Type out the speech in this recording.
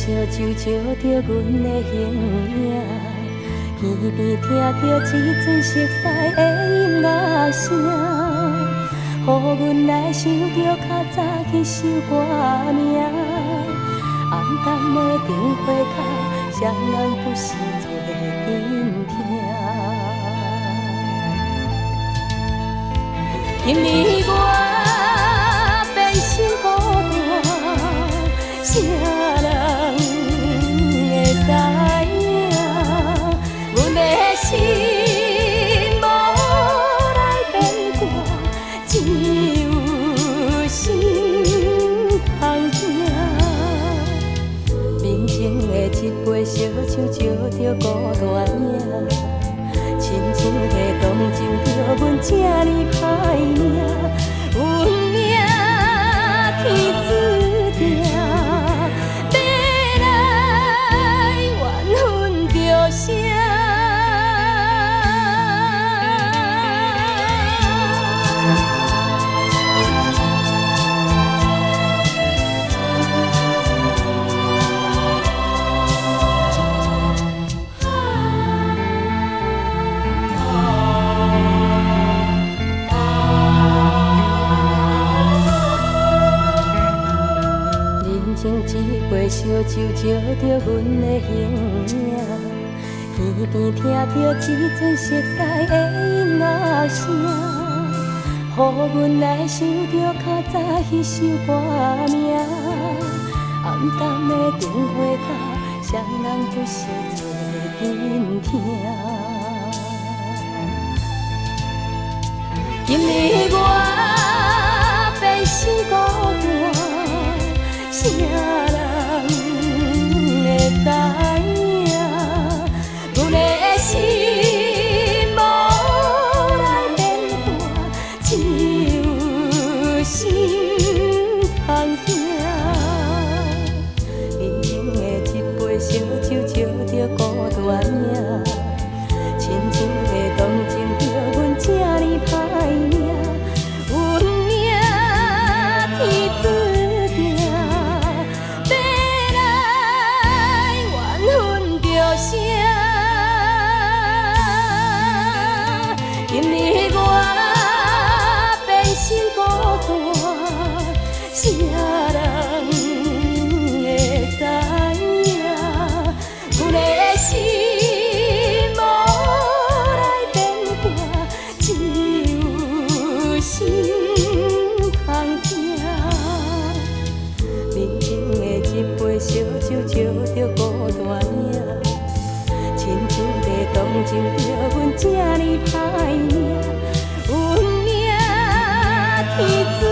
烧酒烧着阮的形影，耳边听着一阵熟悉的音乐声，予阮来想着较早迄首歌名。暗淡的灯火下，双人不时做阵听。今日我变心孤单，啥人会知影？阮的心无来变卦，只有心通听。面前的一杯烧酒，烧着孤单影。亲像在同情着阮这呢歹命，运命天注定，要来缘分着啥？一杯烧酒，烧着阮的形影，耳边听着一阵熟悉的音乐声，予阮来想着较早迄首歌名。暗淡的灯火下，双人不时做阵听。今日我变心孤单，啥人会知影？阮的心无来变卦，只有心通听。面前的一杯烧酒，烧着孤单影，亲像在同情着阮这呢歹命，运命天注定。今日我变心孤单，啥人会知影？阮的心无来变卦，只有心通听。面前的一杯烧酒，烧着孤单影。亲像在同情着阮这呢歹命，运命天注